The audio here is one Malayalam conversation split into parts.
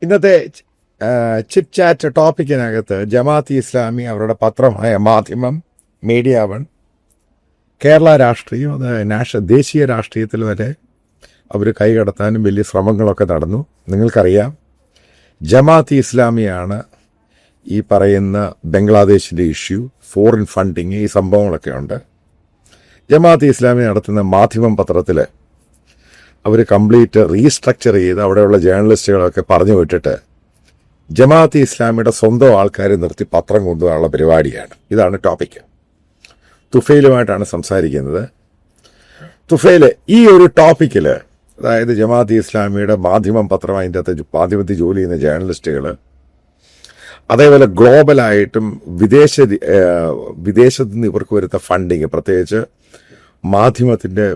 ഇന്നത്തെ ചിറ്റ് ചാറ്റ് ടോപ്പിക്കിനകത്ത് ജമാഅത്ത് ഇസ്ലാമി അവരുടെ പത്രമായ മാധ്യമം, മീഡിയ വൺ, കേരള രാഷ്ട്രീയം, അത് ദേശീയ രാഷ്ട്രീയത്തിൽ വരെ അവർ കൈകടത്താനും വലിയ ശ്രമങ്ങളൊക്കെ നടന്നു. നിങ്ങൾക്കറിയാം, ജമാഅത്ത് ഇസ്ലാമിയാണ് ഈ പറയുന്ന ബംഗ്ലാദേശിൻ്റെ ഇഷ്യൂ, ഫോറിൻ ഫണ്ടിങ്, ഈ സംഭവങ്ങളൊക്കെ ഉണ്ട്. ജമാഅത്ത് ഇസ്ലാമി നടത്തുന്ന മാധ്യമം പത്രത്തിൽ അവർ കംപ്ലീറ്റ് റീസ്ട്രക്ചർ ചെയ്ത് അവിടെയുള്ള ജേർണലിസ്റ്റുകളൊക്കെ പറഞ്ഞു വിട്ടിട്ട് ജമാഅത്ത് ഇസ്ലാമിയുടെ സ്വന്തം ആൾക്കാരെ നിർത്തി പത്രം കൊണ്ടുപോകാനുള്ള പരിപാടിയാണ്. ഇതാണ് ടോപ്പിക്ക്. തുഫൈലുമായിട്ടാണ് സംസാരിക്കുന്നത്. തുഫൈല് ഈ ഒരു ടോപ്പിക്കിൽ, അതായത് ജമാഅത്ത് ഇസ്ലാമിയുടെ മാധ്യമം പത്രം, അതിൻ്റെ അകത്ത് മാധ്യമത്തിൽ ജോലി ചെയ്യുന്ന ജേർണലിസ്റ്റുകൾ, അതേപോലെ ഗ്ലോബലായിട്ടും വിദേശത്ത് നിന്ന് ഇവർക്ക് വരുന്ന ഫണ്ടിങ്, പ്രത്യേകിച്ച് മാധ്യമത്തിൻ്റെ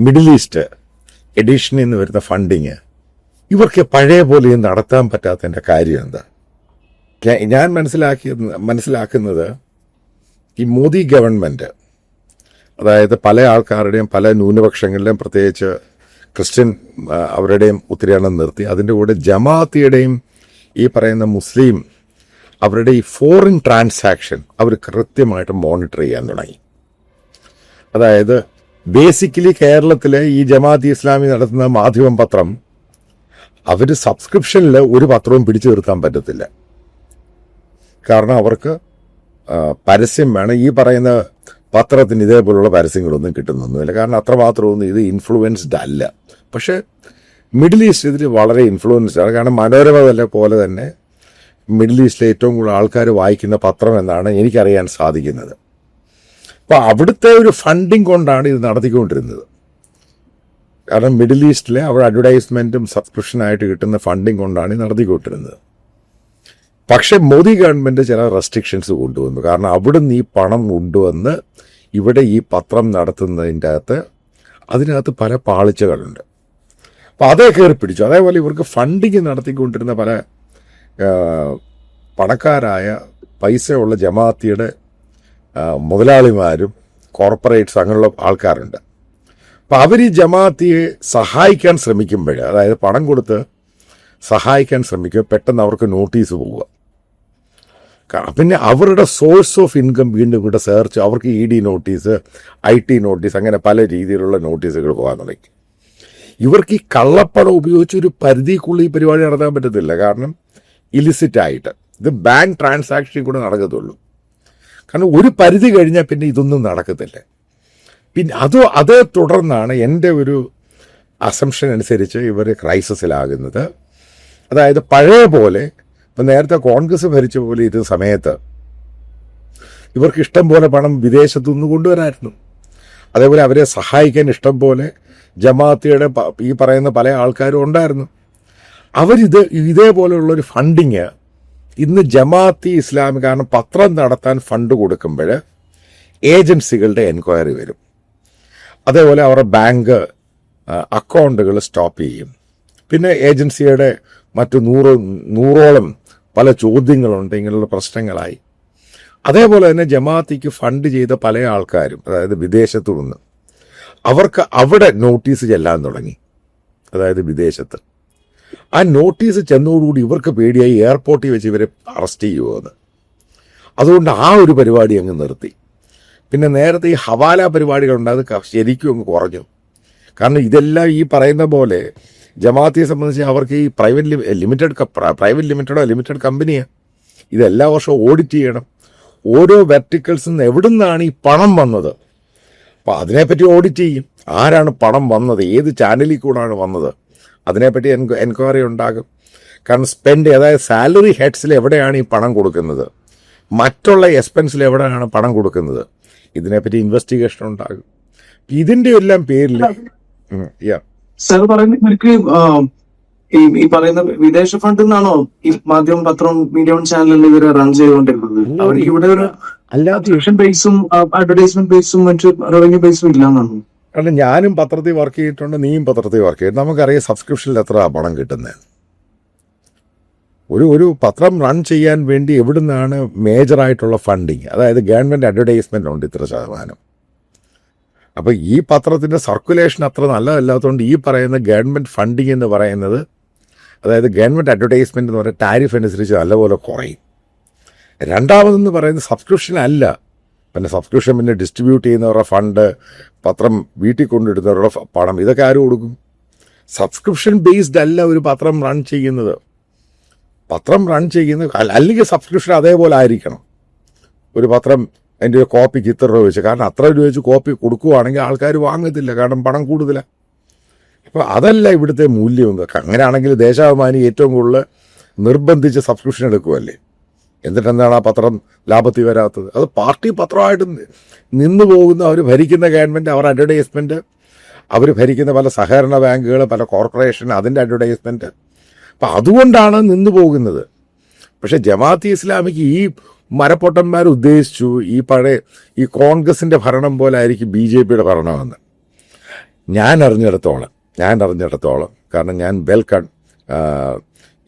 മിഡിൽ ഈസ്റ്റ് എഡിഷനിൽ നിന്ന് വരുന്ന ഫണ്ടിങ്, ഇവർക്ക് പഴയ പോലെ നടത്താൻ പറ്റാത്തതിൻ്റെ കാര്യം എന്താ? ഞാൻ മനസ്സിലാക്കുന്നത് ഈ മോദി ഗവൺമെൻറ്, അതായത് പല ആൾക്കാരുടെയും പല ന്യൂനപക്ഷങ്ങളുടെയും പ്രത്യേകിച്ച് ക്രിസ്ത്യൻ അവരുടെയും ഒത്തിരി എണ്ണം നിർത്തി, അതിൻ്റെ കൂടെ ജമാഅത്തിയുടെയും ഈ പറയുന്ന മുസ്ലിം അവരുടെ ഈ ഫോറിൻ ട്രാൻസാക്ഷൻ അവർ കൃത്യമായിട്ട് മോണിറ്റർ ചെയ്യാൻ തുടങ്ങി. അതായത് ബേസിക്കലി കേരളത്തിലെ ഈ ജമാഅത്ത് ഇസ്ലാമി നടത്തുന്ന മാധ്യമം പത്രം, അവർ സബ്സ്ക്രിപ്ഷനിൽ ഒരു പത്രവും പിടിച്ചു നിർത്താൻ പറ്റത്തില്ല. കാരണം അവർക്ക് പരസ്യം വേണം. ഈ പറയുന്ന പത്രത്തിന് ഇതേപോലുള്ള പരസ്യങ്ങളൊന്നും കിട്ടുന്നൊന്നുമില്ല. കാരണം അത്രമാത്രമൊന്നും ഇത് ഇൻഫ്ലുവൻസ്ഡ് അല്ല. പക്ഷേ മിഡിൽ ഈസ്റ്റ് ഇതിൽ വളരെ ഇൻഫ്ലുവൻസ്ഡ് ആണ്. കാരണം മനോരമ പോലെ തന്നെ മിഡിൽ ഈസ്റ്റിലെ ഏറ്റവും കൂടുതൽ ആൾക്കാർ വായിക്കുന്ന പത്രം എന്നാണ് എനിക്കറിയാൻ സാധിക്കുന്നത്. അപ്പോൾ അവിടുത്തെ ഒരു ഫണ്ടിങ് കൊണ്ടാണ് ഇത് നടത്തിക്കൊണ്ടിരുന്നത്. കാരണം മിഡിൽ ഈസ്റ്റിലെ അവിടെ അഡ്വർടൈസ്മെൻറ്റും സബ്സ്ക്രിപ്ഷനായിട്ട് കിട്ടുന്ന ഫണ്ടിങ് കൊണ്ടാണ് ഇത് നടത്തിക്കൊണ്ടിരുന്നത്. പക്ഷേ മോദി ഗവൺമെൻറ് ചില റെസ്ട്രിക്ഷൻസ് കൊണ്ടുവന്നു. കാരണം അവിടുന്ന് ഈ പണം കൊണ്ടുവന്ന് ഇവിടെ ഈ പത്രം നടത്തുന്നതിൻ്റെ അതിനകത്ത് പല പാളിച്ചകളുണ്ട്. അപ്പോൾ അതേ കയറി പിടിച്ചു. അതേപോലെ ഇവർക്ക് ഫണ്ടിങ് നടത്തിക്കൊണ്ടിരുന്ന പല പണക്കാരായ പൈസയുള്ള ജമാഅത്തിയുടെ മുതലാളിമാരും കോർപ്പറേറ്റ്സ് അങ്ങനെയുള്ള ആൾക്കാരുണ്ട്. അപ്പോൾ അവർ ഈ ജമാഅത്തിയെ സഹായിക്കാൻ ശ്രമിക്കുമ്പോൾ, അതായത് പണം കൊടുത്ത് സഹായിക്കാൻ ശ്രമിക്കുമ്പോൾ പെട്ടെന്ന് അവർക്ക് നോട്ടീസ് പോവുക. പിന്നെ അവരുടെ സോഴ്സ് ഓഫ് ഇൻകം വീണ്ടും ഇവിടെ സെർച്ച്, അവർക്ക് ED നോട്ടീസ്, IT നോട്ടീസ്, അങ്ങനെ പല രീതിയിലുള്ള നോട്ടീസുകൾ പോകാൻ തുടങ്ങി. ഇവർക്ക് ഈ കള്ളപ്പണം ഉപയോഗിച്ച് ഒരു പരിധിക്കുള്ളിൽ ഈ പരിപാടി നടത്താൻ പറ്റത്തില്ല. കാരണം ഇലിസിറ്റായിട്ട് ഇത് ബാങ്ക് ട്രാൻസാക്ഷൻ കൂടെ നടക്കത്തുള്ളൂ. കാരണം ഒരു പരിധി കഴിഞ്ഞാൽ പിന്നെ ഇതൊന്നും നടക്കത്തില്ല. പിന്നെ അതേ തുടർന്നാണ് എൻ്റെ ഒരു അസംഷൻ അനുസരിച്ച് ഇവർ ക്രൈസിസിലാകുന്നത്. അതായത് പഴയ പോലെ, ഇപ്പം നേരത്തെ കോൺഗ്രസ് ഭരിച്ച പോലെ ഇരുന്ന സമയത്ത് ഇവർക്ക് ഇഷ്ടം പോലെ പണം വിദേശത്തുനിന്ന് കൊണ്ടുവരായിരുന്നു. അതേപോലെ അവരെ സഹായിക്കാൻ ഇഷ്ടം പോലെ ജമാഅത്തിയുടെ ഈ പറയുന്ന പല ആൾക്കാരും ഉണ്ടായിരുന്നു. ഇതേപോലെയുള്ളൊരു ഫണ്ടിങ് ഇന്ന് ജമാഅത്തി ഇസ്ലാമി, കാരണം പത്രം നടത്താൻ ഫണ്ട് കൊടുക്കുമ്പോൾ ഏജൻസികളുടെ എൻക്വയറി വരും. അതേപോലെ അവരുടെ ബാങ്ക് അക്കൗണ്ടുകൾ സ്റ്റോപ്പ് ചെയ്യും. പിന്നെ ഏജൻസിയുടെ മറ്റു നൂറോളം പല ചോദ്യങ്ങളുണ്ട്. ഇങ്ങനെയുള്ള പ്രശ്നങ്ങളായി. അതേപോലെ തന്നെ ജമാഅത്തിക്ക് ഫണ്ട് ചെയ്ത പല ആൾക്കാരും, അതായത് വിദേശത്തു നിന്ന്, അവർക്ക് അവിടെ നോട്ടീസ് ചെല്ലാൻ തുടങ്ങി. അതായത് വിദേശത്ത് ആ നോട്ടീസ് ചെന്നതോടുകൂടി ഇവർക്ക് പേടിയായി, എയർപോർട്ടിൽ വെച്ച് ഇവരെ അറസ്റ്റ് ചെയ്യുമെന്ന്. അതുകൊണ്ട് ആ ഒരു പരിപാടി അങ്ങ് നിർത്തി. പിന്നെ നേരത്തെ ഈ ഹവാല പരിപാടികളുണ്ട്, അത് ശരിക്കും അങ്ങ് കുറഞ്ഞു. കാരണം ഇതെല്ലാം ഈ പറയുന്ന പോലെ ജമാഅത്തിയെ സംബന്ധിച്ച് അവർക്ക് ഈ പ്രൈവറ്റ് ലിമിറ്റഡ് കമ്പനിയാണ്. ഇതെല്ലാ വർഷവും ഓഡിറ്റ് ചെയ്യണം. ഓരോ വെർട്ടിക്കൽസിൽ നിന്ന് എവിടുന്നാണ് ഈ പണം വന്നത്, അപ്പോൾ അതിനെപ്പറ്റി ഓഡിറ്റ് ചെയ്യും. ആരാണ് പണം വന്നത്, ഏത് ചാനലിൽ കൂടാണ് വന്നത്, അതിനെപ്പറ്റി എൻക്വയറി ഉണ്ടാകും. കാരണം അതായത് സാലറി ഹെഡ്സിൽ എവിടെയാണ് ഈ പണം കൊടുക്കുന്നത്, മറ്റുള്ള എക്സ്പെൻസിൽ എവിടെയാണ് പണം കൊടുക്കുന്നത്, ഇതിനെപ്പറ്റി ഇൻവെസ്റ്റിഗേഷൻ ഉണ്ടാകും. ഇതിൻ്റെ എല്ലാം പേരിൽ സാർ പറയുന്നത് ഇവർക്ക് ഈ പറയുന്ന വിദേശ ഫണ്ടിൽ നിന്നാണോ ഈ മാധ്യമ പത്രം മീഡിയ ചാനലിൽ ഇവർ റൺ ചെയ്തുകൊണ്ടിരുന്നത്? അവർക്ക് ഇവിടെ ഒരു അല്ലാത്ത ബേസും അഡ്വർടൈസ്മെന്റ് ബേസും മറ്റു റവന്യൂ ബേസും ഇല്ലാന്നാണ്. കാരണം ഞാനും പത്രത്തിൽ വർക്ക് ചെയ്തിട്ടുണ്ട്, നീയും പത്രത്തിൽ വർക്ക് ചെയ്തിട്ടുണ്ട്. നമുക്കറിയാം സബ്സ്ക്രിപ്ഷനിൽ എത്ര പണം കിട്ടുന്നത്. ഒരു പത്രം റൺ ചെയ്യാൻ വേണ്ടി എവിടുന്നാണ് മേജറായിട്ടുള്ള ഫണ്ടിങ്, അതായത് ഗവൺമെൻറ് അഡ്വർടൈസ്മെൻ്റ് ഉണ്ട് ഇത്ര %. അപ്പൊ ഈ പത്രത്തിന്റെ സർക്കുലേഷൻ അത്ര നല്ലതല്ലാത്തതുകൊണ്ട് ഈ പറയുന്ന ഗവൺമെന്റ് ഫണ്ടിങ് എന്ന് പറയുന്നത്, അതായത് ഗവൺമെന്റ് അഡ്വർടൈസ്മെന്റ് എന്ന് പറയുന്ന ടാരിഫ് അനുസരിച്ച് നല്ലപോലെ കുറയും. രണ്ടാമതെന്ന് പറയുന്നത് സബ്സ്ക്രിപ്ഷൻ അല്ല. പിന്നെ സബ്സ്ക്രിപ്ഷൻ പിന്നെ ഡിസ്ട്രിബ്യൂട്ട് ചെയ്യുന്നവരുടെ ഫണ്ട്, പത്രം വീട്ടിൽ കൊണ്ടിടുന്നവരുടെ പണം, ഇതൊക്കെ ആര് കൊടുക്കും? സബ്സ്ക്രിപ്ഷൻ ബേസ്ഡ് അല്ല ഒരു പത്രം റൺ ചെയ്യുന്നത്. പത്രം റൺ ചെയ്യുന്ന അല്ലെങ്കിൽ സബ്സ്ക്രിപ്ഷൻ അതേപോലെ ആയിരിക്കണം. ഒരു പത്രം അതിൻ്റെ ഒരു കോപ്പിക്ക് ഇത്ര രൂപ വെച്ച്, കാരണം അത്ര രൂപ വെച്ച് കോപ്പി കൊടുക്കുവാണെങ്കിൽ ആൾക്കാർ വാങ്ങത്തില്ല, കാരണം പണം കൂടുതലാണ്. അപ്പോൾ അതല്ല ഇവിടുത്തെ മൂല്യം. അങ്ങനെയാണെങ്കിൽ ദേശാഭിമാനി ഏറ്റവും കൂടുതൽ നിർബന്ധിച്ച് സബ്സ്ക്രിപ്ഷൻ എടുക്കുമല്ലേ. എന്നിട്ട് എന്താണ് ആ പത്രം ലാഭത്തിൽ വരാത്തത്? അത് പാർട്ടി പത്രമായിട്ട് നിന്നു പോകുന്ന അവർ ഭരിക്കുന്ന ഗവൺമെൻറ്, അവർ അഡ്വർടൈസ്മെൻറ്റ്, അവർ ഭരിക്കുന്ന പല സഹകരണ ബാങ്കുകൾ, പല കോർപ്പറേഷൻ, അതിൻ്റെ അഡ്വർടൈസ്മെൻറ്റ്. അപ്പം അതുകൊണ്ടാണ് നിന്നു പോകുന്നത്. പക്ഷെ ജമാഅത്തെ ഇസ്ലാമിക്ക് ഈ മരപ്പൊട്ടന്മാർ ഉദ്ദേശിച്ചു ഈ കോൺഗ്രസിൻ്റെ ഭരണം പോലെ ആയിരിക്കും BJPയുടെ ഭരണമെന്ന്. ഞാൻ അറിഞ്ഞിടത്തോളം, കാരണം ഞാൻ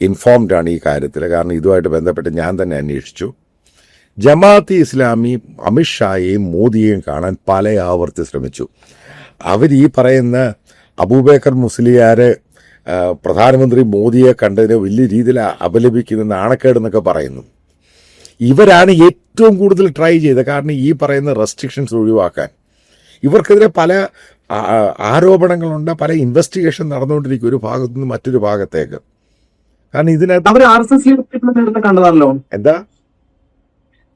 ഇൻഫോംഡ് ആണ് ഈ കാര്യത്തിൽ. കാരണം ഇതുമായിട്ട് ബന്ധപ്പെട്ട് ഞാൻ തന്നെ അന്വേഷിച്ചു. ജമാഅത്തെ ഇസ്ലാമി അമിത്ഷായെയും മോദിയെയും കാണാൻ പല ആവർത്തി ശ്രമിച്ചു. അവർ ഈ പറയുന്ന അബൂബക്കർ മുസ്ലിയാർ പ്രധാനമന്ത്രി മോദിയെ കണ്ടതിന് വലിയ രീതിയിൽ അപലപിക്കുന്ന നാണക്കേടെന്നൊക്കെ പറയുന്നു. ഇവരാണ് ഏറ്റവും കൂടുതൽ ട്രൈ ചെയ്തത്. കാരണം ഈ പറയുന്ന റെസ്ട്രിക്ഷൻസ് ഒഴിവാക്കാൻ ഇവർക്കെതിരെ പല ആരോപണങ്ങളുണ്ട്, പല ഇൻവെസ്റ്റിഗേഷൻ നടന്നുകൊണ്ടിരിക്കും ഒരു ഭാഗത്തു നിന്ന് മറ്റൊരു ഭാഗത്തേക്ക്. കാരണം ഇതിനകത്ത് അവർ RSS ലീഡർഷിപ്പ് നേരത്തെ കണ്ടതാണല്ലോ. എന്താ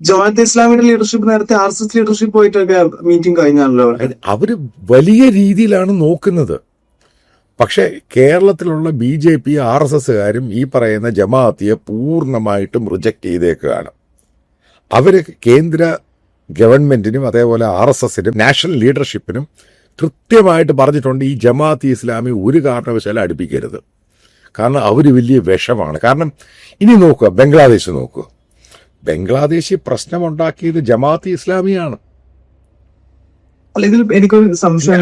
ജമാഅത്തെ ഇസ്ലാമിയുടെ ലീഡർഷിപ്പ് നേരത്തെ RSS ലീഡർഷിപ്പ് പോയിട്ടൊക്കെ മീറ്റിംഗ് കഴിഞ്ഞാണല്ലോ. അവര് വലിയ രീതിയിലാണ് നോക്കുന്നത്. പക്ഷെ കേരളത്തിലുള്ള BJP RSSകാരും ഈ പറയുന്ന ജമാഅത്തിയെ പൂർണ്ണമായിട്ടും റിജക്റ്റ് ചെയ്തേക്കുകയാണ്. അവര് കേന്ദ്ര ഗവൺമെന്റിനും അതേപോലെ RSSനും നാഷണൽ ലീഡർഷിപ്പിനും കൃത്യമായിട്ട് പറഞ്ഞിട്ടുണ്ട്, ഈ ജമാഅത്തെ ഇസ്ലാമി ഒരു കാരണവശാലും അടുപ്പിക്കരുത്. കാരണം അവർ വലിയ വിഷമാണ്. കാരണം ഇനി നോക്കുക, ബംഗ്ലാദേശ് നോക്കുക. ബംഗ്ലാദേശിൽ പ്രശ്നമുണ്ടാക്കിയത് ജമാഅത്തെ ഇസ്ലാമിയാണ്. ഇതിൽ എനിക്കൊരു സംശയം,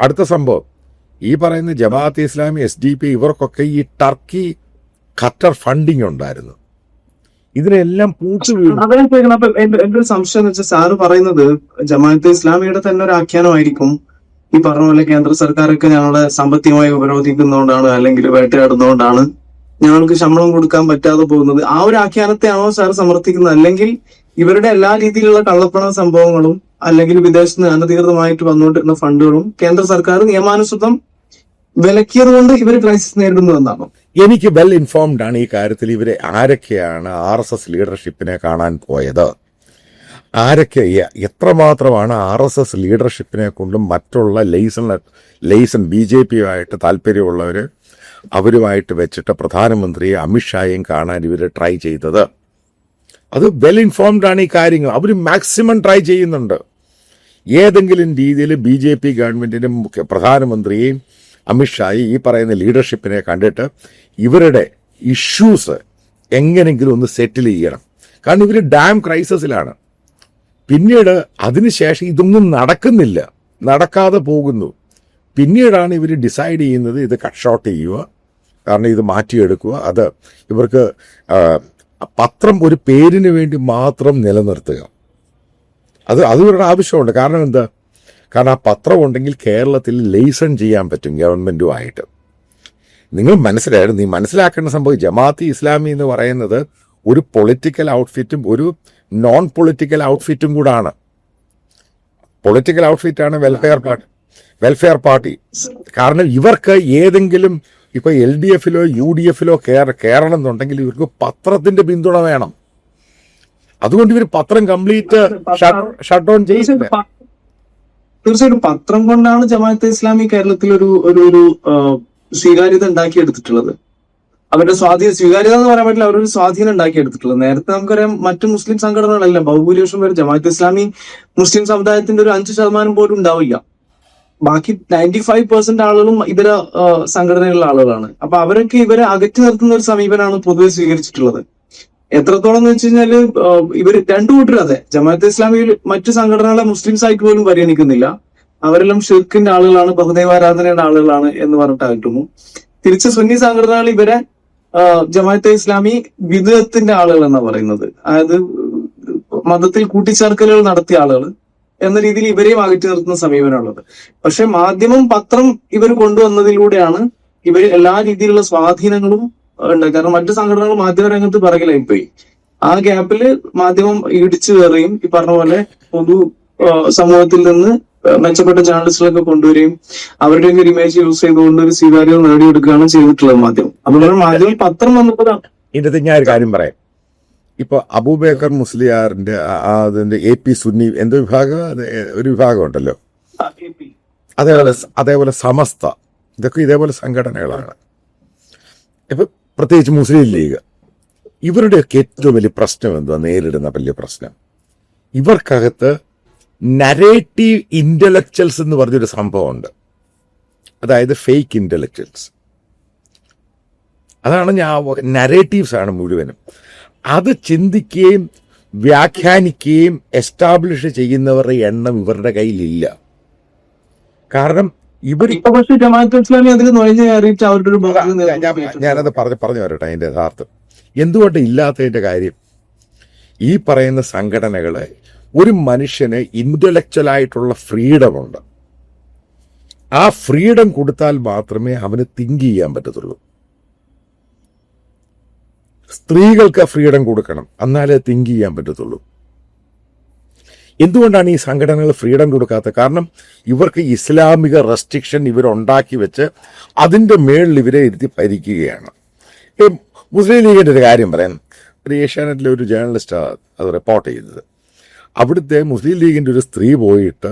അടുത്ത സംഭവം ഈ പറയുന്ന ജമാഅത്തെ ഇസ്ലാമി SDP ഇവർക്കൊക്കെ ഈ ടർക്കി ഖത്തർ ഫണ്ടിങ് ഉണ്ടായിരുന്നു. ഇതിനെല്ലാം എന്റെ ഒരു സംശയം എന്ന് വെച്ചാൽ, സാറ് പറയുന്നത് ജമാഅത്തെ ഇസ്ലാമിയുടെ തന്നെ ഒരു ആഖ്യാനമായിരിക്കും ഈ പറഞ്ഞ പോലെ കേന്ദ്ര സർക്കാരൊക്കെ ഞങ്ങളെ സാമ്പത്തികമായി ഉപരോധിക്കുന്നതുകൊണ്ടാണ്, അല്ലെങ്കിൽ വേട്ടയാടുന്നതുകൊണ്ടാണ് ഞങ്ങൾക്ക് ശമ്പളം കൊടുക്കാൻ പറ്റാതെ പോകുന്നത്. ആ ഒരു ആഖ്യാനത്തെയാണോ സാർ സമർത്ഥിക്കുന്നത്? അല്ലെങ്കിൽ ഇവരുടെ എല്ലാ രീതിയിലുള്ള കള്ളപ്പണ സംഭവങ്ങളും അല്ലെങ്കിൽ വിദേശത്ത് നിന്ന് അനധികൃതമായിട്ട് വന്നുകൊണ്ടിരുന്ന ഫണ്ടുകളും കേന്ദ്ര സർക്കാർ നിയമാനുസൃതം വിലക്കിയത് കൊണ്ട് ഇവർ ക്രൈസിസ് നേരിടുന്നതെന്നാണോ? എനിക്ക് വെൽ ഇൻഫോംഡ് ആണ് ഈ കാര്യത്തിൽ. ഇവരെ ആരൊക്കെയാണ് RSS ലീഡർഷിപ്പിനെ കാണാൻ പോയത്, ആരൊക്കെ എത്രമാത്രമാണ് RSS ലീഡർഷിപ്പിനെ കൊണ്ടും മറ്റുള്ള ലൈസൺ BJPയുമായിട്ട് താല്പര്യമുള്ളവർ അവരുമായിട്ട് വെച്ചിട്ട് പ്രധാനമന്ത്രിയെ അമിത്ഷായെയും കാണാൻ ഇവർ ട്രൈ ചെയ്തത്. അത് വെൽ ഇൻഫോംഡ് ആണ് ഈ കാര്യങ്ങൾ. അവർ മാക്സിമം ട്രൈ ചെയ്യുന്നുണ്ട്. ഏതെങ്കിലും രീതിയിൽ BJP ഗവൺമെന്റിനും പ്രധാനമന്ത്രിയെയും അമിത്ഷായെ ഈ പറയുന്ന ലീഡർഷിപ്പിനെ കണ്ടിട്ട് ഇവരുടെ ഇഷ്യൂസ് എങ്ങനെങ്കിലും ഒന്ന് സെറ്റിൽ ചെയ്യണം. കാരണം ഇവർ ഡാം ക്രൈസിസിലാണ്. പിന്നീട് അതിനുശേഷം ഇതൊന്നും നടക്കുന്നില്ല, നടക്കാതെ പോകുന്നു. പിന്നീടാണ് ഇവർ ഡിസൈഡ് ചെയ്യുന്നത് ഇത് കട്ട് ഷോട്ട് ചെയ്യുക, കാരണം ഇത് മാറ്റിയെടുക്കുക. അത് ഇവർക്ക് പത്രം ഒരു പേരിന് വേണ്ടി മാത്രം നിലനിർത്തുക, അത് ഇവരുടെ ആവശ്യമുണ്ട്. കാരണം എന്താ? കാരണം ആ പത്രം ഉണ്ടെങ്കിൽ കേരളത്തിൽ ലൈസൺ ചെയ്യാൻ പറ്റും ഗവൺമെൻറ്റുമായിട്ട്. നിങ്ങൾ നീ മനസ്സിലാക്കേണ്ട സംഭവം, ജമാഅത്തെ ഇസ്ലാമി എന്ന് പറയുന്നത് ഒരു പൊളിറ്റിക്കൽ ഔട്ട്ഫിറ്റും ഒരു നോൺ പൊളിറ്റിക്കൽ ഔട്ട്ഫിറ്റും കൂടാണ്. പൊളിറ്റിക്കൽ ഔട്ട്ഫിറ്റാണ് വെൽഫെയർ പാർട്ടി. കാരണം ഇവർക്ക് ഏതെങ്കിലും ഇപ്പൊ LDFലോ UDFലോ കയറണം എന്നുണ്ടെങ്കിൽ ഇവർക്ക് പത്രത്തിന്റെ പിന്തുണ വേണം. അതുകൊണ്ട് ഇവർ പത്രം കംപ്ലീറ്റ് ഷട്ട് ഡൗൺ ചെയ്യില്ല. തീർച്ചയായിട്ടും പത്രം കൊണ്ടാണ് ജമാഅത്തെ ഇസ്ലാമി കേരളത്തിൽ ഒരു സ്വീകാര്യത ഉണ്ടാക്കിയെടുത്തിട്ടുള്ളത്. അവരുടെ സ്വീകാര്യത എന്ന് പറയാൻ പറ്റില്ല, അവരൊരു സ്വാധീനം ഉണ്ടാക്കിയെടുത്തിട്ടുള്ളത്. നേരത്തെ നമുക്കറിയാം മറ്റു മുസ്ലിം സംഘടനകളെല്ലാം ബഹുഭൂരിപക്ഷം പേര് ജമാഅത്തെ ഇസ്ലാമി മുസ്ലിം സമുദായത്തിന്റെ ഒരു 5% പോലും ഉണ്ടാവില്ല. ബാക്കി 95% ആളുകളും ഇതര സംഘടനകളിലെ ആളുകളാണ്. അപ്പൊ അവരൊക്കെ ഇവരെ അകറ്റി നിർത്തുന്ന ഒരു സമീപനമാണ് പൊതുവെ സ്വീകരിച്ചിട്ടുള്ളത്. എത്രത്തോളം എന്ന് വെച്ച് കഴിഞ്ഞാല് ഇവർ രണ്ടു കൂട്ടരും അതെ, ജമാഅത്തെ ഇസ്ലാമിയിൽ മറ്റു സംഘടനകളെ മുസ്ലിംസ് ആയിട്ട് പോലും പരിഗണിക്കുന്നില്ല. അവരെല്ലാം ഷിർക്കിന്റെ ആളുകളാണ്, ബഹുദൈവാരാധനയുടെ ആളുകളാണ് എന്ന് പറഞ്ഞിട്ടായിട്ടുന്നു. തിരിച്ച് സുന്നി സംഘടനകൾ ഇവരെ ജമാഅത്തെ ഇസ്ലാമി വിദഅത്തിന്റെ ആളുകൾ എന്നാണ് പറയുന്നത്. അതായത് മതത്തിൽ കൂട്ടിച്ചേർക്കലുകൾ നടത്തിയ ആളുകൾ. എന്ന രീതിയിൽ ഇവരെയും അകറ്റി നിർത്തുന്ന സമീപനമുള്ളത്. പക്ഷെ മാധ്യമം പത്രം ഇവർ കൊണ്ടുവന്നതിലൂടെയാണ് ഇവർ എല്ലാ രീതിയിലുള്ള സ്വാധീനങ്ങളും ഉണ്ട്. കാരണം മറ്റു സംഘടനകൾ മാധ്യമരംഗത്ത് പിറകിലായി പോയി. ആ ഗ്യാപ്പില് മാധ്യമം ഇടിച്ചു കയറുകയും ഈ പറഞ്ഞ പോലെ പൊതു സമൂഹത്തിൽ നിന്ന് മെച്ചപ്പെട്ട ജേർണലിസ്റ്റുകളൊക്കെ കൊണ്ടുവരികയും അവരുടെയൊക്കെ ഒരു ഇമേജ് യൂസ് ചെയ്തുകൊണ്ട് ഒരു സ്വീകാര്യത നേടിയെടുക്കുകയാണ് ചെയ്തിട്ടുള്ളത് മാധ്യമം. അതുപോലെ മാധ്യമം പത്രം വന്നപ്പോൾ ഇതിന്റെ ഞാൻ ഒരു കാര്യം പറയാം. ഇപ്പൊ അബൂബക്കർ മുസ്ലിയാറിന്റെ അതിന്റെ AP സുന്നി എന്തോ വിഭാഗം, ഒരു വിഭാഗം ഉണ്ടല്ലോ, അതേപോലെ സമസ്ത, ഇതൊക്കെ ഇതേപോലെ സംഘടനകളാണ്. ഇപ്പൊ പ്രത്യേകിച്ച് മുസ്ലിം ലീഗ്, ഇവരുടെയൊക്കെ ഏറ്റവും വലിയ പ്രശ്നം എന്തുവാ, നേരിടുന്ന വലിയ പ്രശ്നം, ഇവർക്കകത്ത് നരേറ്റീവ് ഇന്റലക്ച്വൽസ് എന്ന് പറഞ്ഞൊരു സംഭവമുണ്ട്. അതായത് ഫേക്ക് ഇന്റലക്ച്വൽസ്. അതാണ് നരേറ്റീവ്സ് ആണ് മുഴുവനും. അത് ചിന്തിക്കുകയും വ്യാഖ്യാനിക്കുകയും എസ്റ്റാബ്ലിഷ് ചെയ്യുന്നവരുടെ എണ്ണം ഇവരുടെ കയ്യിലില്ല. കാരണം ഇവർ ജമാഅത്ത് ഇസ്ലാമി അതിൽ നുഴഞ്ഞു കയറിയിട്ട് അവരുടെ ഒരു ഞാനത് പറഞ്ഞു വരട്ടെ അതിന്റെ യഥാർത്ഥം എന്തുകൊണ്ട് ഇല്ലാത്തതിന്റെ കാര്യം. ഈ പറയുന്ന സംഘടനകളെ ഒരു മനുഷ്യന് ഇന്റലക്ച്വൽ ആയിട്ടുള്ള ഫ്രീഡമുണ്ട്. ആ ഫ്രീഡം കൊടുത്താൽ മാത്രമേ അവന് തിങ്ക് ചെയ്യാൻ പറ്റത്തുള്ളൂ. സ്ത്രീകൾക്ക് ഫ്രീഡം കൊടുക്കണം, എന്നാലേ തിങ്ക് ചെയ്യാൻ പറ്റത്തുള്ളൂ. എന്തുകൊണ്ടാണ് ഈ സംഘടനകൾ ഫ്രീഡം കൊടുക്കാത്തത്? കാരണം ഇവർക്ക് ഇസ്ലാമിക റെസ്ട്രിക്ഷൻ ഇവരുണ്ടാക്കി വെച്ച് അതിൻ്റെ മേളിൽ ഇവരെ ഇരുത്തി ഭരിക്കുകയാണ്. മുസ്ലിം ലീഗിൻ്റെ ഒരു കാര്യം പറയാം. ഒരു ഏഷ്യാനെറ്റിലെ ഒരു ജേർണലിസ്റ്റാണ് അത് റിപ്പോർട്ട് ചെയ്തത്. അവിടുത്തെ മുസ്ലിം ലീഗിൻ്റെ ഒരു സ്ത്രീ പോയിട്ട്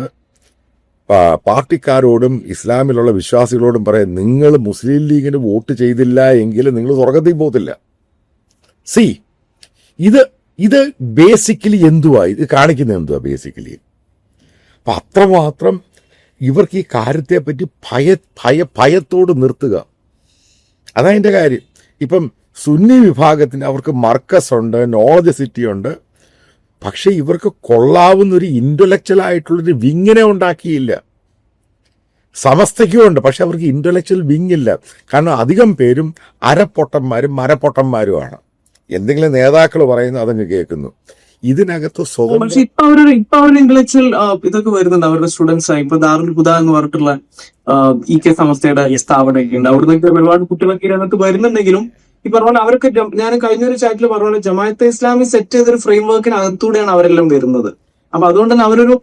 പാർട്ടിക്കാരോടും ഇസ്ലാമിലുള്ള വിശ്വാസികളോടും പറയാം, നിങ്ങൾ മുസ്ലിം ലീഗിന് വോട്ട് ചെയ്തില്ല എങ്കിൽ നിങ്ങൾ സ്വർഗത്തിൽ പോകത്തില്ല. ഇത് ബേസിക്കലി എന്തുവാ, ഇത് കാണിക്കുന്നത് എന്തുവാ ബേസിക്കലി. അപ്പം അത്രമാത്രം ഇവർക്ക് ഈ കാര്യത്തെപ്പറ്റി ഭയത്തോട് നിർത്തുക, അതതിൻ്റെ കാര്യം. ഇപ്പം സുന്നി വിഭാഗത്തിന് അവർക്ക് മർക്കസ് ഉണ്ട്, നോളജ് സിറ്റി ഉണ്ട്. പക്ഷെ ഇവർക്ക് കൊള്ളാവുന്നൊരു ഇന്റലക്ച്വൽ ആയിട്ടുള്ളൊരു വിങ്ങിനെ ഉണ്ടാക്കിയില്ല. സമസ്തയ്ക്കും ഉണ്ട്, പക്ഷെ അവർക്ക് ഇന്റലക്ച്വൽ വിങ്ങില്ല. കാരണം അധികം പേരും അരപ്പൊട്ടന്മാരും മരപ്പൊട്ടന്മാരുമാണ്. എന്തെങ്കിലും നേതാക്കൾ പറയുന്നു അതങ്ങ് കേൾക്കുന്നു. ഇതിനകത്ത് പക്ഷെ ഇപ്പൊ അവരുടെ ഇന്റലക്ച്വൽ ഇതൊക്കെ വരുന്നുണ്ട്. അവരുടെ സ്റ്റുഡൻസ് ആയി ഇപ്പൊ ദാറുൽ ഹുദ എന്ന് പറഞ്ഞിട്ടുള്ള EK സമസ്തയുടെ സ്ഥാപനമൊക്കെ ഉണ്ട്. അവിടുന്ന് ഒരുപാട് കുട്ടികളൊക്കെ ഇതിനകത്ത് വരുന്നുണ്ടെങ്കിലും ഈ പറഞ്ഞ അവർക്ക്, ഞാൻ കഴിഞ്ഞൊരു ചാറ്റിൽ പറഞ്ഞ ജമാഅത്തെ ഇസ്ലാമി സെറ്റ് ചെയ്തൊരു ഫ്രെയിം വർക്കിനകത്തൂടെയാണ് അവരെല്ലാം വരുന്നത്. അപ്പൊ അതുകൊണ്ട് തന്നെ അവരൊരു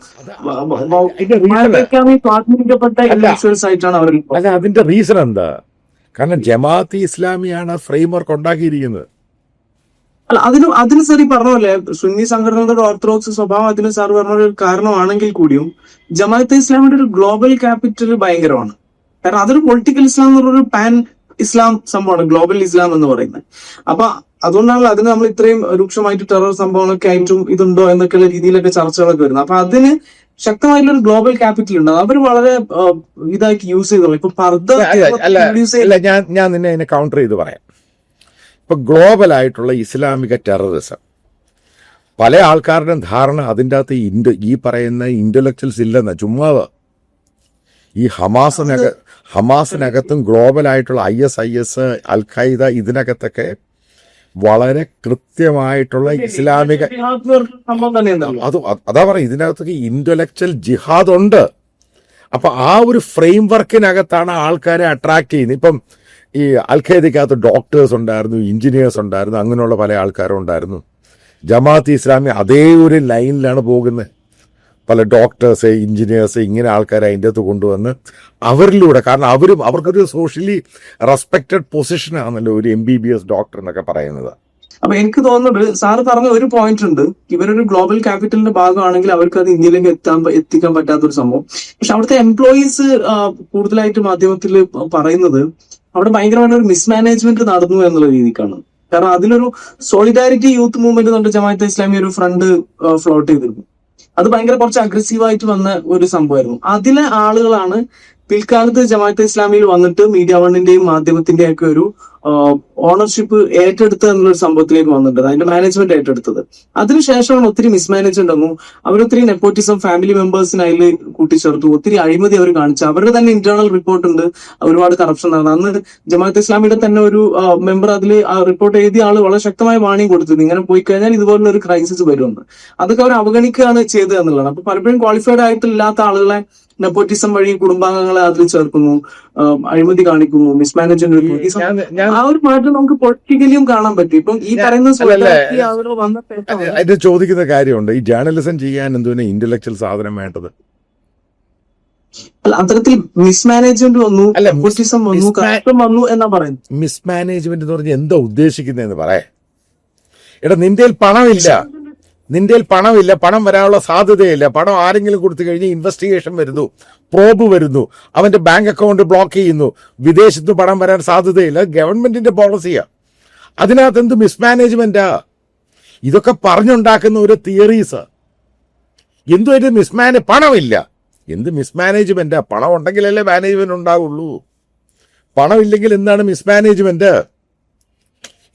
സ്വാധീനിക്കപ്പെട്ട ഇന്റലക്ച്വൽസ് ആയിട്ടാണ് അവർ. അല്ല, അതിന്റെ റീസൺ എന്താ? കാരണം ജമാഅത്തെ ഇസ്ലാമിയാണ് ഫ്രെയിം വർക്ക് ഉണ്ടാക്കിയിരിക്കുന്നത്. അല്ല, അതിന് സാർ ഈ പറഞ്ഞ പോലെ സുന്നി സംഘടനകളുടെ ഓർത്തഡോക്സ് സ്വഭാവം അതിന് സാർ പറഞ്ഞ ഒരു കാരണമാണെങ്കിൽ കൂടിയും ജമാഅത്തെ ഇസ്ലാമിയുടെ ഒരു ഗ്ലോബൽ ക്യാപിറ്റൽ ഭയങ്കരമാണ്. കാരണം അതൊരു പൊളിറ്റിക്കൽ ഇസ്ലാം എന്ന് പറഞ്ഞൊരു പാൻ ഇസ്ലാം സംഭവമാണ്, ഗ്ലോബൽ ഇസ്ലാം എന്ന് പറയുന്നത്. അപ്പൊ അതുകൊണ്ടാണല്ലോ അതിന് നമ്മൾ ഇത്രയും രൂക്ഷമായിട്ട് ടെറർ സംഭവങ്ങളൊക്കെ ആയിട്ടും ഇതുണ്ടോ എന്നൊക്കെയുള്ള രീതിയിലൊക്കെ ചർച്ചകളൊക്കെ വരുന്നത്. അപ്പൊ അതിന് ശക്തമായിട്ടുള്ള ഒരു ഗ്ലോബൽ ക്യാപിറ്റൽ ഉണ്ട്. അവർ വളരെ ഇതാക്കി യൂസ് ചെയ്തോളൂ. ഇപ്പൊ ഞാൻ നിന്നെ അതിനെ കൗണ്ടർ ചെയ്ത് പറയാം. ഇപ്പൊ ഗ്ലോബലായിട്ടുള്ള ഇസ്ലാമിക ടെററിസം, പല ആൾക്കാരുടെയും ധാരണ അതിൻ്റെ അകത്ത് ഈ പറയുന്ന ഇന്റലക്ച്വൽസ് ഇല്ലെന്ന ചുമ്മാതെ. ഈ ഹമാസിനകത്തും ഗ്ലോബലായിട്ടുള്ള ISIS, അൽ ഖൈദ, ഇതിനകത്തൊക്കെ വളരെ കൃത്യമായിട്ടുള്ള ഇസ്ലാമിക അതാ പറയും, ഇതിനകത്തൊക്കെ ഇന്റലക്ച്വൽ ജിഹാദ് ഉണ്ട്. അപ്പൊ ആ ഒരു ഫ്രെയിം വർക്കിനകത്താണ് ആൾക്കാരെ അട്രാക്ട് ചെയ്യുന്നത്. ഇപ്പം ഈ അൽ ഖൈദയ്ക്കകത്ത് ഡോക്ടേഴ്സ് ഉണ്ടായിരുന്നു, എഞ്ചിനീയേഴ്സ് ഉണ്ടായിരുന്നു, അങ്ങനെയുള്ള പല ആൾക്കാരും ഉണ്ടായിരുന്നു. ജമാഅത്ത് ഇസ്ലാമി അതേ ഒരു ലൈനിലാണ് പോകുന്നത്. പല ഡോക്ടേഴ്സ്, എഞ്ചിനീയേഴ്സ്, ഇങ്ങനെ ആൾക്കാരെ അതിൻ്റെ അകത്ത് കൊണ്ടുവന്ന് അവരിലൂടെ, കാരണം അവർക്കൊരു സോഷ്യലി റെസ്പെക്റ്റഡ് പൊസിഷനാണല്ലോ ഒരു MBBS ഡോക്ടർ എന്നൊക്കെ പറയുന്നത്. അപ്പൊ എനിക്ക് തോന്നുന്നത് സാറ് പറഞ്ഞ ഒരു പോയിന്റ് ഉണ്ട്, ഇവരൊരു ഗ്ലോബൽ ക്യാപിറ്റലിന്റെ ഭാഗമാണെങ്കിൽ അവർക്ക് അത് ഇന്ത്യയിലേക്ക് എത്തിക്കാൻ പറ്റാത്തൊരു സംഭവം. പക്ഷെ അവിടുത്തെ എംപ്ലോയീസ് കൂടുതലായിട്ട് മാധ്യമത്തിൽ പറയുന്നത് അവിടെ ഭയങ്കരമായ ഒരു മിസ്മാനേജ്മെന്റ് നടന്നു എന്നുള്ള രീതിക്കാണ്. കാരണം അതിലൊരു സോളിഡാരിറ്റി യൂത്ത് മൂവ്മെന്റ് കൊണ്ട് ജമാഅത്തെ ഇസ്ലാമി ഒരു ഫ്രണ്ട് ഫ്ലോട്ട് ചെയ്തിരുന്നു. അത് ഭയങ്കര കുറച്ച് അഗ്രസീവായിട്ട് വന്ന ഒരു സംഭവമായിരുന്നു. അതിലെ ആളുകളാണ് പിൽക്കാലത്ത് ജമാഅത്തെ ഇസ്ലാമിയിൽ വന്നിട്ട് മീഡിയ വണ്ണിന്റെയും മാധ്യമത്തിന്റെയും ഒക്കെ ഒരു ഓണർഷിപ്പ് ഏറ്റെടുത്തത് എന്നുള്ളൊരു സംഭവത്തിലേക്ക് വന്നിട്ടുണ്ട്, അതിന്റെ മാനേജ്മെന്റ് ഏറ്റെടുത്തത്. അതിനുശേഷമാണ് ഒത്തിരി മിസ്മാനേജ്മെന്റ് വന്നു, അവരൊത്തിരി നെപ്പോട്ടിസം ഫാമിലി മെമ്പേഴ്സിന് അതിൽ കൂട്ടിച്ചേർത്തു, ഒത്തിരി അഴിമതി അവർ കാണിച്ചു. അവരുടെ തന്നെ ഇന്റേണൽ റിപ്പോർട്ട് ഉണ്ട്, ഒരുപാട് കറപ്ഷൻ നടന്നു. അന്ന് ജമാഅത്ത് ഇസ്ലാമിയുടെ തന്നെ ഒരു മെമ്പർ അതിൽ റിപ്പോർട്ട് എഴുതിയ ആള് വളരെ ശക്തമായ വാണിംഗ് കൊടുത്തത്, ഇങ്ങനെ പോയി കഴിഞ്ഞാൽ ഇതുപോലുള്ള ഒരു ക്രൈസിസ് വരുമെന്ന്. അതൊക്കെ അവർ അവഗണിക്കുകയാണ് ചെയ്തത് എന്നുള്ളതാണ്. അപ്പൊ പലപ്പോഴും ക്വാളിഫൈഡ് ആയിട്ടില്ലാത്ത ആളുകളെ നെപ്പോട്ടിസം വഴി കുടുംബാംഗങ്ങളെ അതിൽ ചേർക്കുന്നു, അഴിമതി കാണിക്കുന്നു, മിസ്മാനേജ്മെന്റ്. ആ ഒരു മാറ്റം നമുക്ക് പൊളിറ്റിക്കലിയും കാണാൻ പറ്റും. ഇപ്പം ഈ പറയുന്ന ഇത് ചോദിക്കുന്ന കാര്യമുണ്ട്, ഈ ജേർണലിസം ചെയ്യാൻ എന്തുകൊണ്ട് ഇന്റലക്ച്വൽ സാധനം വേണ്ടത്? അത്തരത്തിൽ മിസ്മാനേജ്മെന്റ് വന്നു, നെപ്പോട്ടിസം വന്നു, കറപ്ഷൻ വന്നു എന്നാ പറയുന്നത്. മിസ്മാനേജ്മെന്റ് എന്ന് പറഞ്ഞാൽ എന്താ ഉദ്ദേശിക്കുന്നതെന്ന് പറയേ. എടാ, നിന്റെ പണമില്ല, പണം വരാനുള്ള സാധ്യതയില്ല. പണം ആരെങ്കിലും കൊടുത്തു കഴിഞ്ഞാൽ ഇൻവെസ്റ്റിഗേഷൻ വരുന്നു, പ്രോബ് വരുന്നു, അവന്റെ ബാങ്ക് അക്കൗണ്ട് ബ്ലോക്ക് ചെയ്യുന്നു, വിദേശത്ത് പണം വരാൻ സാധ്യതയില്ല. ഗവൺമെന്റിന്റെ പോളിസിയാ. അതിനകത്ത് എന്ത് മിസ്മാനേജ്മെന്റാ? ഇതൊക്കെ പറഞ്ഞുണ്ടാക്കുന്ന ഒരു തിയറീസ്. എന്തുമായിട്ട് പണമില്ല, എന്ത് മിസ്മാനേജ്മെന്റാ? പണം ഉണ്ടെങ്കിലല്ലേ മാനേജ്മെന്റ് ഉണ്ടാവുള്ളൂ. പണമില്ലെങ്കിൽ എന്താണ് മിസ്മാനേജ്മെന്റ്?